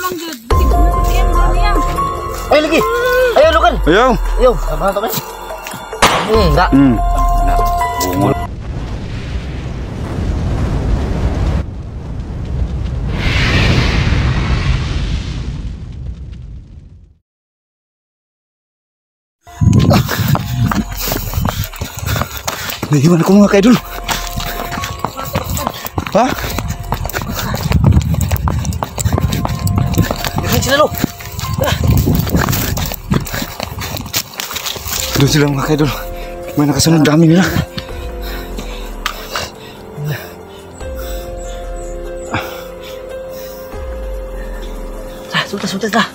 mang jud. Bisig na sa tiyan ba niya? Ay lagi. Ayo lukan. Ayaw. Ayo, sabahan to kay. Enggak. Bungol. Gimana kau ngakai dulu? Hah? Ini sila lo. Dulu sila ngakai dulu. Mana kesannya dami nila. Sudah dah.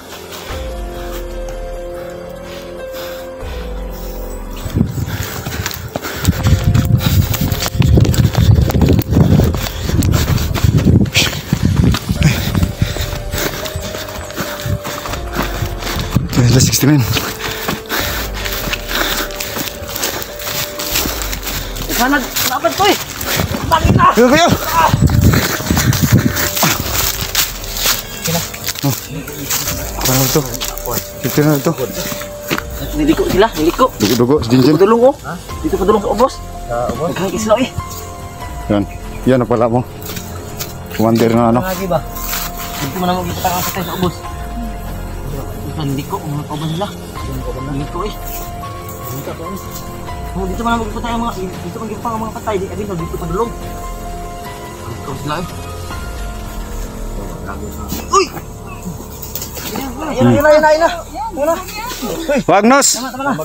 Ada 69. Sana, kenapa tuh? Balik na. Ayo, ayo. Apa itu? Kita na itu. Niliko sila, niliko. Dugo, sedingin. Padulong ko. Dito padulong sa obos. Obos. Kaya sila eh. Yan. Yan ang pala mo. Kumandir na ano. Lagi ba? Dito man mo kita ka sa obos. Niliko, mga kauban nila. Niliko eh. Dito man mo kita mga dito man gipang mga patay di abin dito padulong. Niliko sila eh. Uy! Ayun na. Muna. Wag nos. Tama na.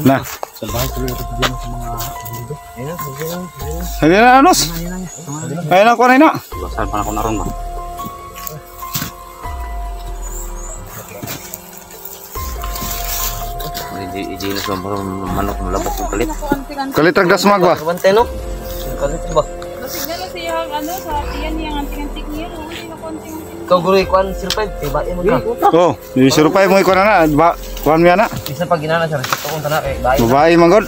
Nah. Sabay tuloy ito diyan sa mga dito. Ayun na nos. Ayun na ko na ina. Saan pa ako naroon ba? Hindi na sa manok malabot ng kalit. Kalit ang dasmag ba? Kabante no? Kalit ba? Basig na siya ano sa tiyan niya anting-antik niya. Hindi na konting. Ikaw guri kuan sirpay, tibain mo ka. Oh, disurupay mo iko na na. Ba, kuan mi ana. Isa pag ginana sa respeto kung tanak eh, bae. Babae manggod.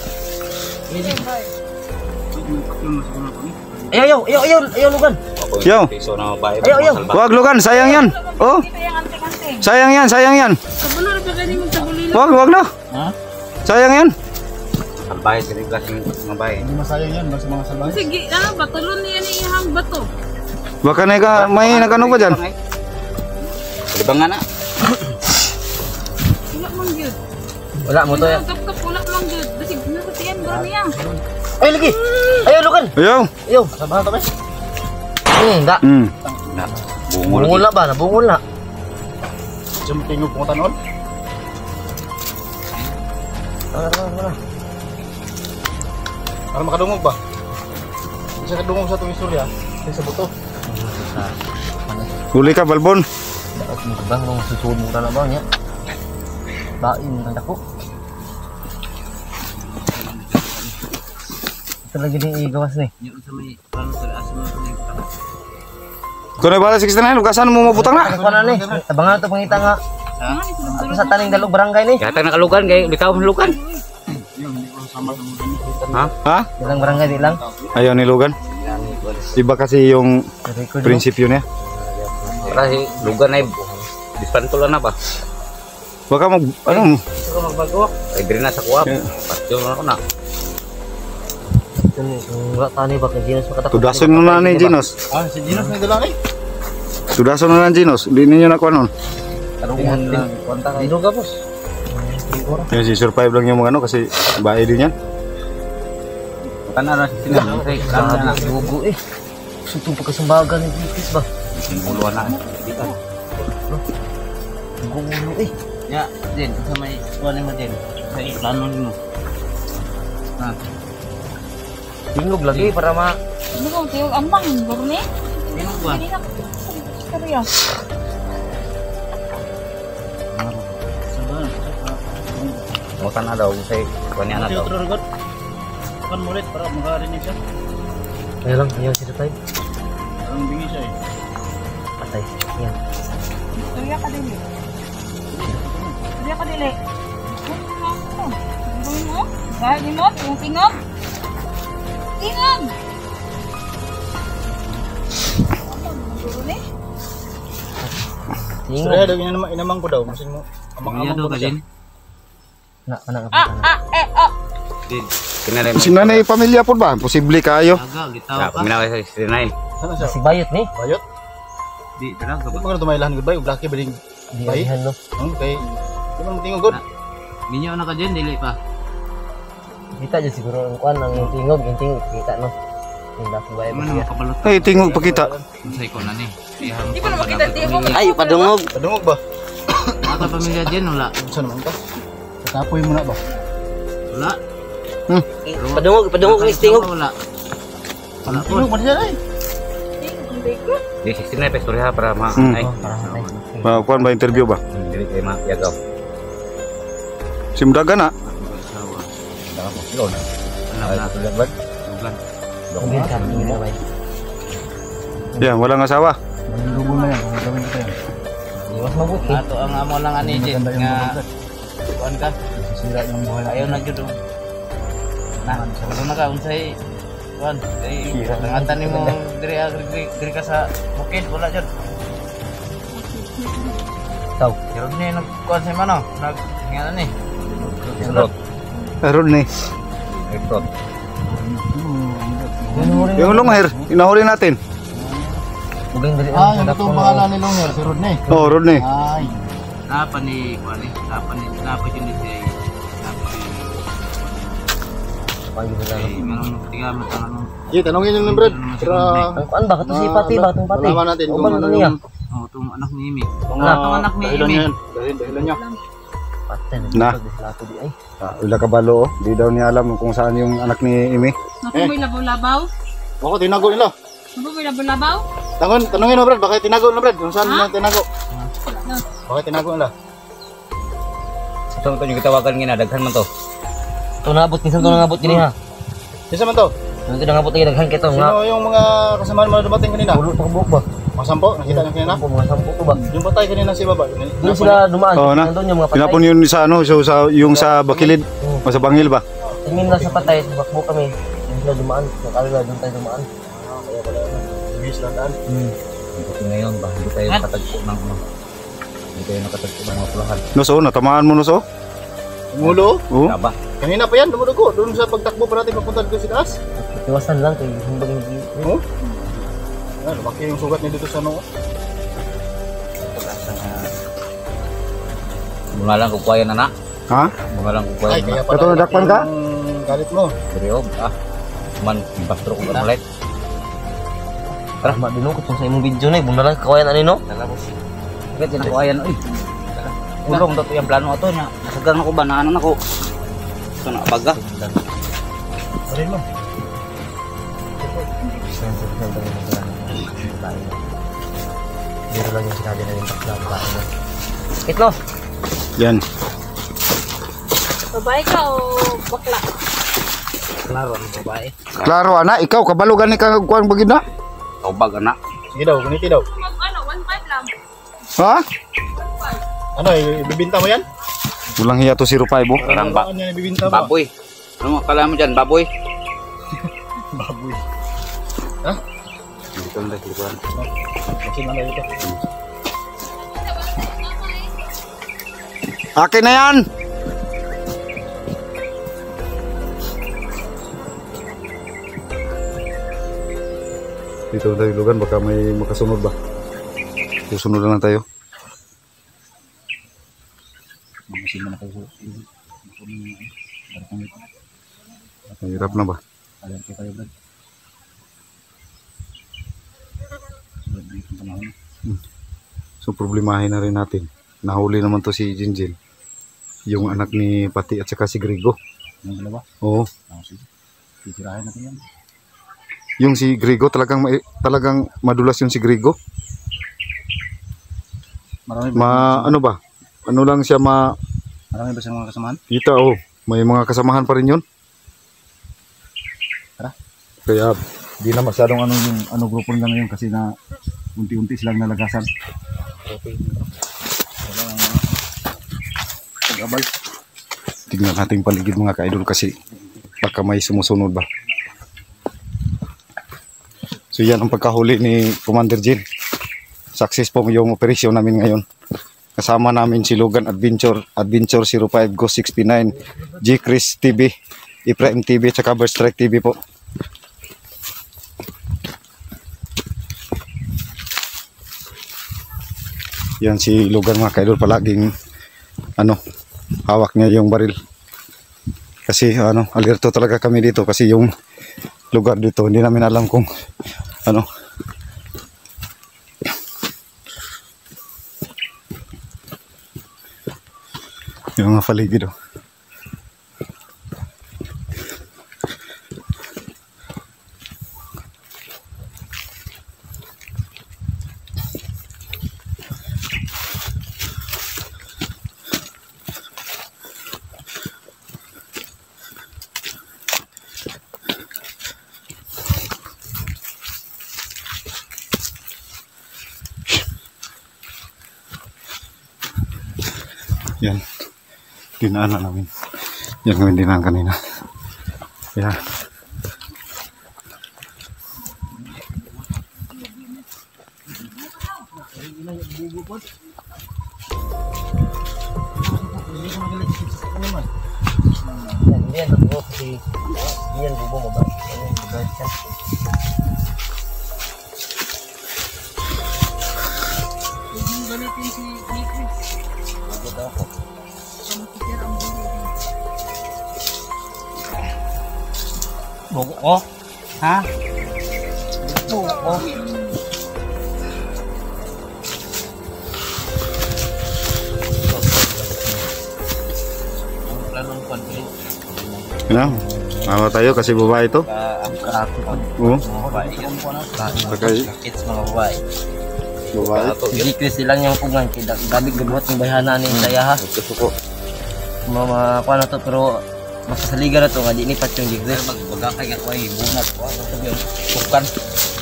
Ayo lugan. Yo. Ayo. Wag lugan, sayang yan. Oh. Sayang yan. Sabunar pa gani mo sa bulilo. Wag na. Ha? Sayang yan. Salbay sa gas ng bae. Hindi masayang yan basta mga salbay. Sige, ano ba tulon niya ni ihang bato. Baka may nagano pa dyan. Di ba nga na? Wala mang jud. Wala mo to ya. Kap wala mang jud. Basig na sa tiyan ba niya? Ay lagi. Ayo lugan. Ayaw. Sabahan to kay. Enggak. Bungol na ba? Nabungol na. Sumtingog mo tanon. Ano. Para makadungog ba? Bisa kadungog sa tuwing surya, sa buto. Huli ka balbon. Dapat mo bang nung susunod mo na ba niya? Bain ng dako. Ito lagi din igawas ni. Yung sa may plano sa aso mo ni. Kuno bala 69 ugasan mo mabutang na. Ano ni? Tabangan to pangita nga. Ato sa taning dalog barangay ni. Kata nak lugan kay bikaw lugan. Ha? Ilang barangay di lang. Ayaw nilugan. Iba kasi yung prinsipyo niya. Kasi lugan ay dispantulan na ba? Baka mag ano? Ito magbago. Ay diri na sa kuwap. Patyo na ko na. Enggak tani bakal Ginos makata. Tudason mo na ni Ginos. Si Ginos na dala kay. Tudason mo na Ginos. Di ninyo na kuanon. Tarungan lang kontak ay duga bos. Yung si survive lang yung mga ano kasi bae din yan. Kana ra sila kay kana na Gugu eh. Sutong pagkasambagan ni Bitis ba? simbolo na. Gugu eh. Ya, din sa may kuan mo din. Sa plano nimo. Ha. Tingog lagi para ma. Ano kung tiyog ambang baro ni? Tingog ba? Hindi na. Kariya. Mo sana daw say kuan niya na daw. Kan murid para makarinig siya. Ayan lang, ayan si Tatay. Ang bingi siya eh. Patay. Ayan. Kariya ka dili. Kariya ka dili. Gawin mo? Gawin mo? Yung tingog? Tingog! Tingog. Surya daw inamang ko daw. Masin mo. Iya Amang do ko ka na siya. din. Din. Si nanay pamilya po ba? Posible kayo. Aga gitaw ka. Sana siya? Si Bayot ni. Bayot? Di talaga Di ba. mo ka na tumaylahan goodbye. Blaki ba rin? Di Bay? arihan no. Kay... Di mo tingog good. Minyo na ka din dili pa. Kita dyan siguro ang kuan ang tingog, yung tingog kita no. Yung laki Bayot. Ano makabalot. Ay, tingog pakita. Masay ko na ni. Di pa na makita tiyo. Ay, padungog. Padungog ba? Ata pamilya din wala. Saan naman ka? Tatapoy mo na ba? Wala. Padungog ni tingog. Wala. Wala po. Tingog mo na siya ay. Di 69 pesos ha para ma ay Kuan ba interview ba? dili kay ma yagaw. Simdaga na. Sawa. Dako mo silon. Ay Anak tulang ba? Dugan. Tungin ka, tungin na bay. Yan, walang asawa. Malulubo na yan. Kung gawin ko yan. Iwas mabuti. Ato ang amo lang ani din Maganda yung nga mabugat. kuan ka. Sisira yung buhay. Ayaw na gyud. Nah, ano na ka unsay kuan kay Sira na. tangatan nimo diri ka sa bukid wala jud. Ikaw. Pero ni nagkuan sa mano, nag ngana ni. Silot. Aron ni. Report. Yung longhair, inahuli natin. Uging dali Ah, yung itong pangalan ni Longer, si Rodney. Oh, Rodney. Ay. Napa ni kuan ni, napa yun ni si napa si meron tiga matang ano. Sige, tanongin yung number. Para Ang kuan ba kato si Pati ba tong Pati? malaman natin kung Uban ano niya. yung Oh, tong anak ni Imi. mga anak ni dahilan Amy. niya. Dahilan niya. Pati Na. Lato di ay. Ila kabalo, oh. Di daw niya alam kung saan yung anak ni Imi. Nakuboy labaw-labaw? Baka tinago nila. Nakuboy labaw-labaw? Tanongin mo, Brad. Baka tinago na, Brad. Kung saan nila tinago. Baka tinago nila. So to yung gitawagan nga daghan man to. To nabot kinsa to nabot gini ha. Sisa man to? Ano to nabot lagi daghan kito nga. Sino yung mga kasamahan mo na dumating kanina? Ulo pa buok ba? Mga sampo? Nakita niyo kanina? Mga sampo ko ba? Yung patay kanina si Baba. Doon sila dumaan. Oo na. Nandun yung mga patay. Pinapon yun sa ano, so, yung sa Bakilid, o sa Bangil ba? Tingin na sa patay, bakbo kami. Doon sila dumaan. Nakala doon tayo dumaan. Bihis lang daan. Buti ngayon ba hindi tayo nakatagpo ng ano. Hindi tayo nakatagpo ng mga pulahan. Noso, natamaan mo Noso? Tumulo? Oo. Taba. Kanina pa yan, dumudugo. Doon sa pagtakbo pa natin papunta dito si taas. Iwasan lang kay humbag hindi. Oo. Yan, lumaki yung sugat niya dito sa noo. Mga lang kukuhayan na na. Ha? Mga lang Ay, kukuhayan kaya na. pala. Ito, nadakpan ka? yung galit mo. Seryo man bastro ko ba ulit. Tara, madinong ko sa imong video na. Ibon na lang kawayan ani no? Bakit yung kukuhayan oy. Ulong daw to yung plano ato nya. Nasagang ako ba naanan ako. Ito na baga. Sarin mo. Biro lang yung sinabi na yung babae mo. Kitlo! Yan. Babae ka o bakla? Klaro ang babae. Klaro, ana, ikaw, kabalo gani ka kuan bagid na? Tawbag anak. Sige daw, ganiti daw. Mag ano, 1.5 lang. Ha? Ano, ibibinta mo yan? Walang hiya to 05 oh. Parang ba Ano yan ibibinta mo? baboy. Ano mo kala mo dyan, baboy? Baboy. Dito na dito. Masin na dito. Akin na yan! Dito tayo lugan, baka may makasunod ba? Susunod na lang tayo. Masin na kayo. Hirap na ba? Alam ko kayo ba? So problemahin na rin natin. Nahuli naman to si Jinjin. Yung anak ni Pati at saka si Grigo. Yung dalawa. Oo. Sige. Titirahin natin yan. Yung si Grigo talagang madulas yung si Grigo. Marami ba? Ano ba? Ano lang siya Marami ba siyang mga kasamahan? kita oh. May mga kasamahan pa rin yun. Tara. Kaya di na masyadong ano grupo nila ngayon kasi na unti-unti silang nalagasan. Pag-abay. Tignan natin paligid mga ka-idol kasi baka may sumusunod ba. So yan ang pagkahuli ni Commander Jin. Success po yung operasyon namin ngayon. Kasama namin si Logan Adventure 05 Ghost 69, G Chris TV, Ibrahim TV at Cover Strike TV po. Yan si Logan mga kaidol, palaging hawak niya yung baril. Kasi alerto talaga kami dito kasi yung lugar dito hindi namin alam kung yung mga paligid. Yan, dinaanan namin. Yan kami dinaan kanina. Yan. Yan, totoo kasi yan bubo mo ba? Buko ko? Ha? Buko ko? Ang planong konti. Ano? Mawa tayo kasi babae ito. Ang kaako ko. Oo. Mga babae yan po na. Sakay. Kids mga babae. Babae. Hindi Chris lang yung pugan. Gabi gabuhat ng bayhana ni Saya ha. Suko. Mama ko na to pero basta sa liga na to nga di nipat yung Jigres. Magbagakay nga ko ay bunat ko. Ano sabi yun? Tukan.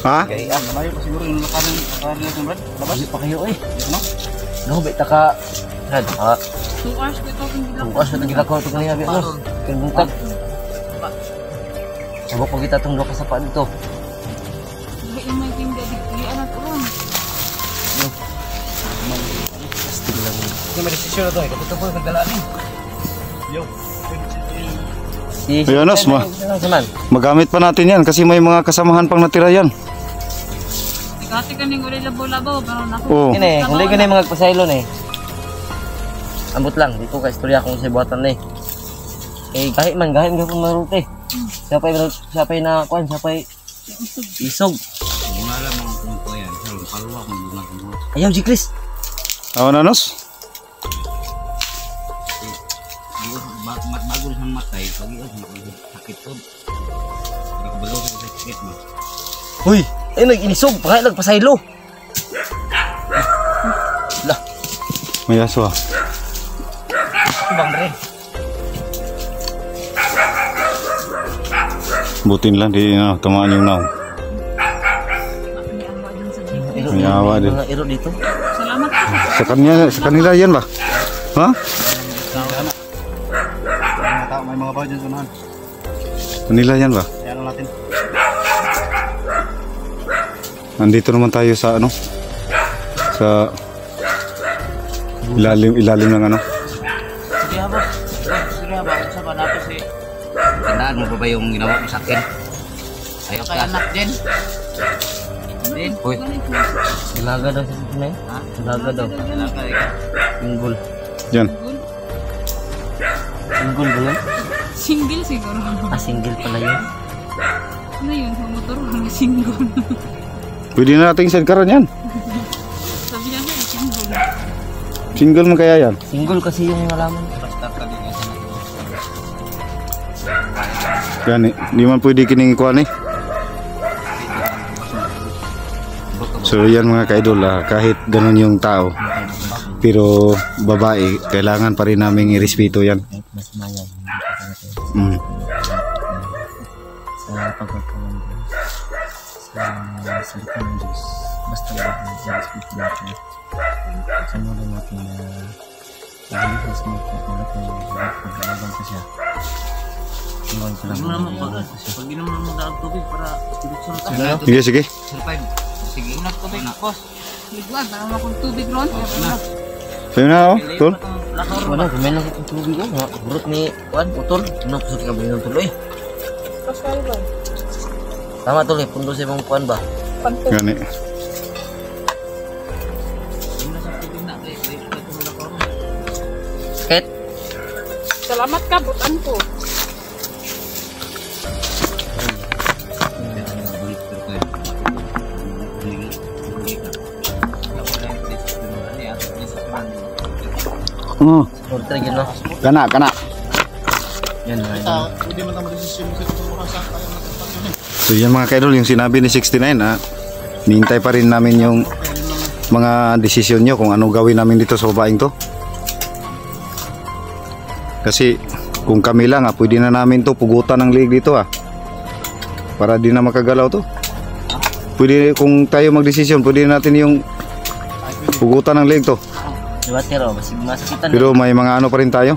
Ha? Kaya malayo pa siguro yung lakaran ng Brad. Labas pa kayo eh. Ano? No, bita ka. Brad, ha? 2 hours ko ito kung gila. Bukas na gila ko ito kanina bi ano. Kaya buntag. Sabok pa kita itong doka sa paan dito. Hindi yung may tingga di anak ko ron. Astig lang. Hindi may desisyon na ito. Ito po yung nagdalaan eh. Yo. Si Ayun, Anas, Saman. Magamit pa natin yan kasi may mga kasamahan pang natira yan. Tikati ka ning ulay labaw-labaw pero nako. Oo. Kini, hindi ko na yung mga pasaylo eh. Ambot lang, dito ka istorya kung sa buhatan eh. Eh, kahit man, kahit nga kung marunong eh. Siya pa'y na, kuhan, siya pa'y isog. Wala lang mga kung ko yan. Pero paluwa kung bunat mo. Ayaw, Jikris. Awan, Anos? Bago sa matay, pag iyo sakit po. Hindi ko balaw sa sakit mo. Uy, ay nag-inisog, pakaya nagpasaylo. Lah, May aso ah. bang rin. Butin lang di tamaan yung naw. May awa din. Mga iro dito. Salamat. Sa kanila yan ba? Ha? May mga bago dyan sa unahan. Kanila yan ba? Ayan lang natin. Nandito naman tayo sa sa ilalim ng Sige ha ba? Sige ha ba? Sa ba natin si... Tandaan mo pa ba yung ginawa mo sa akin? Ayaw kay anak din. Din. Uy. Ilaga daw sa sinay. Ha? Ilaga daw. Alaga ikaw. Single. yan. Single ba yun? Single siguro. Ah, single pala yun. Ano yun? Sa motor wala single. Pwede na nating sidekaran yan. Sabi niya siya single. Single mo kaya yan? Single kasi yung nalaman. Basta ka din yung Yan eh. Di man pwede kining kuhan eh. So yan mga kaidol kahit ganun yung tao. Pero babae, kailangan pa rin namin irespeto yan. Mas mayag. Mm. Sa pagkakaroon sa salita ng Diyos. Basta lang ang irespeto natin. Samulan natin na pag-alihas mo kung ano kung maglaban pa siya. Pag naman pag inom mo ng tubig para diretso ka. Sige, sige. Survive. Sige, inom tubig, boss. Ligwag, parang akong tubig ron. Sa'yo na, oh, tol. Wala, kumain lang itong tubig ko. Burot ni Juan, utol. Ano, kusot ka ba yung tuloy? Pasal ba? Tama tuloy, pundo sa ibang Juan ba? Panto. Gani. Sakit? Salamat ka, butan ko. Order yun, no? Kana, kana. Yan, Pwede man tama desisyon sa itong oras sa kaya natin yun. So yan mga kaidol, yung sinabi ni 69 ha. Nihintay pa rin namin yung mga desisyon nyo kung ano gawin namin dito sa babaeng to. Kasi kung kami lang ha, pwede na namin to pugutan ng liig dito ha. Para di na makagalaw to. Pwede, kung tayo magdesisyon, pwede natin yung pugutan ng liig to. Water, oh, masikitan. Pero may mga ano pa rin tayo.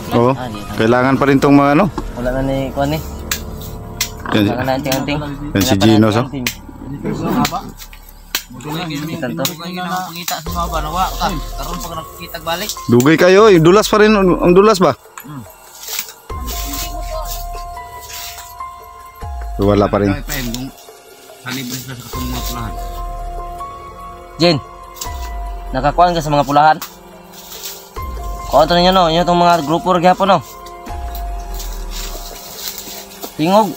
Oo, kailangan pa rin tong mga ano. Wala na ni Juan eh. Yan, Wala na anting-anting. yan si Gino so. Sikitan to. Pangita sa mga banawa ka. Karon pag nakikita balik. Dugay kayo, dulas pa rin, ang dulas ba? Wala pa rin. Halibin sila sa katong mga pulahan. Jen, nakakuhaan ka sa mga pulahan? Kuhaan ninyo no, inyo itong mga grupo rin hapon no. Tingog.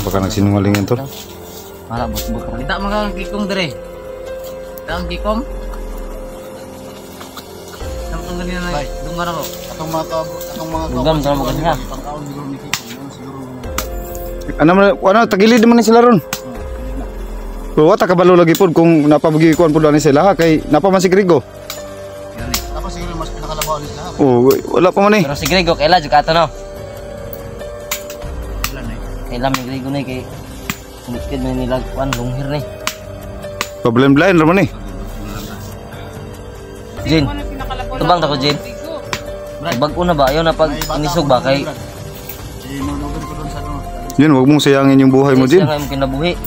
Baka nagsinungaling yan to. Para bus-bus ka. Kita mga gikong dire. Kita ang gikom. Samtang ganyan na dungan ako. Atong mga Dugam sa mga kanina. pangkaon siguro ni Kiko. Siguro Ano, tagilid naman ni sila ron. So, wata kabalo lagi po kung napabagi ko po doon sila ha, kay napaman si Grigo. tapos siguro mas nakalabaw ni sila. Oh, wala pa man eh. Pero si Grego, kaila juga ato no. Kaila may Grego na kay kumikid na nila kuhaan, lunghir na eh. Problem blind naman eh. Jen, tubang tako Jen. Tubag ko na ba? Ayaw na pag inisog ba kay Inunugan ko doon sa ano. Yan, wag mong sayangin yung buhay mo, Jin. siya nga kinabuhi.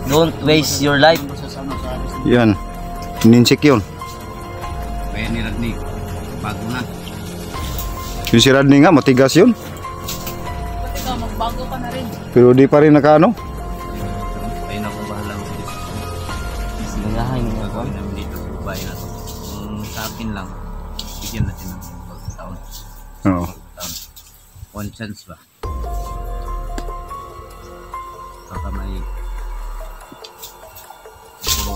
Don't waste your life. Sa ano sa Yan. Ninsik yun. Kaya ni Radnik. Bago na. Yung si Radney nga, matigas yun. Pati ka, magbago ka na rin. Pero di pa rin nakaano. Ayun ako bahala ko dito. Singahay niya ko. Gawin namin dito sa bahay na to. Kung sa akin lang, bigyan natin ng taon. Oo. One chance ba? Baka may puro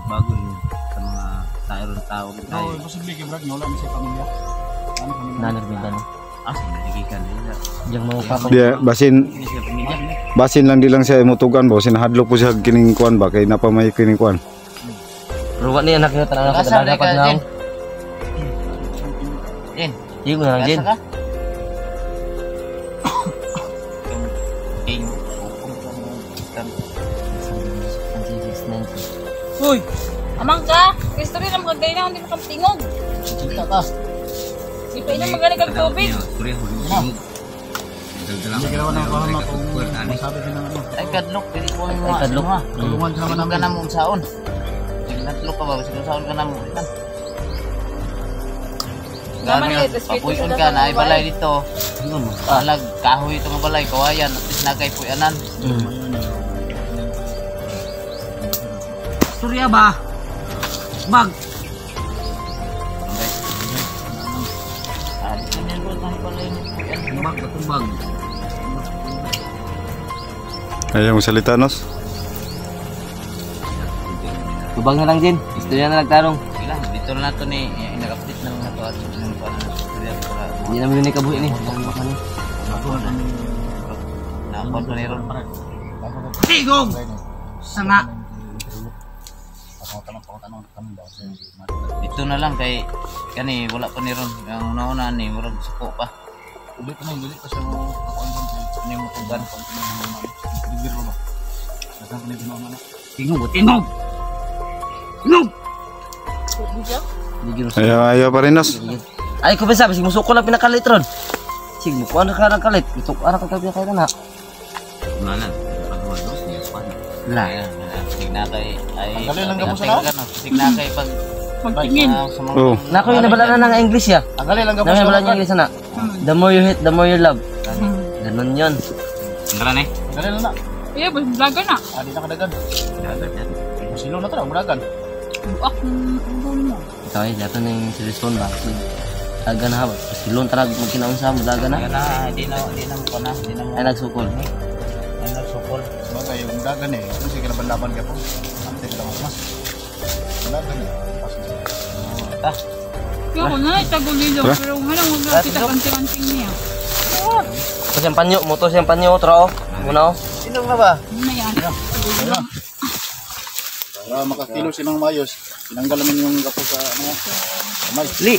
bago niyo sa mga tao tayo. No, posible kay Brad, wala ni sa pamilya. Ano pamilya? Nanarbigan no. Sige, nagigikan nila. Yang mau pa Di, basin, Hindi siya pamilya. basin lang di lang siya imutugan ba. Sinahadlok po siya kining kuan ba. Kay napamay kining kuan. Pero wala ni anak niya tanang ako Kasar dapat ka, na. Jen. Jen, Di ko na Jen. kasa ka? King, Uy! Amang ka! Gusto rin ang magagay na, hindi mo kang tingog. Kita ka. Di pa inyo magaling kang tubig. Hindi ginawa ng kahama kung masabi din ng ano. Ay, kadlok. Pili ko ang Ay, mga kadlok. Tulungan sa naman Tulungan ka namin. na mong saon. Kadlok ka ba? Sige, saon ka na mo. Naman eh, tas Papuyon pito ka sa na. Ay, babae. balay dito. Palag, kahoy itong balay. Kawayan. At least nagay puyanan. Surya ba? Bag. Ah, di ka nilo tayo balay ng puyanan. Bag, batong bag. Ayaw mo salita, Nos? Tubang na lang Jen. Istorya na nagtarong. Sila, dito na nato ni nag-update ng mga to at ng surya para Hindi naman yun kabuhi ni. naapon pa ni Ron. Tigog! Sanga! Dito na lang kay kani wala pa ni Ron. Ang una-una ni murag suko pa. Ulit na, ulit pa siya mo kakuan sa Ano yung mutugan? bibiro ba? Nasaan ko na ginawa na? Tingog! Tingog! Tingog! Ligyan mo. Ayaw pa rin, Nos. Ay, ko ba sabi, sige musuko lang pinakalit ron. Sige, mukuha na ka ng kalit. Ito, ara ka tabi kayo na. Mana? Pagbuhat dos niya span. Wala. Sig na kay ay. Tanggalin lang gamo sa Sig na kay pag Pagtingin. Oh. Nako yung nabala na ng English ya. Tanggalin lang gamo Namin sa nabala niya English na. The more you hate, the more you love. Ganun yun. Tanggalan eh. Tanggalin lang na. Iya, baga na. Di na kadagan. Dagat yan. Silo na tara, muragan. Buak ng mo. Ito ay, dito na yung siliston ba? Daga na habang. Silon talaga magkinaon sa mo, daga na. Kaya na, di na mo ko na. Di na mo. Ay, nagsukol. Ay nagsukol. Sabagay, yung dagan eh. Kung sige laban-laban ka po. Ante ka lang mas. Dagan eh. Ta. Kaya ko na, itagulilo. Pero halang huwag kita kanting-kanting niya. Ito siyang panyo, moto siyang panyo, tro. Muna o. Inom na ba? Ano na yan? Ayun. Para makakilo sinang mayos. Tinanggal naman yung gapo sa ano. Kamay. Li!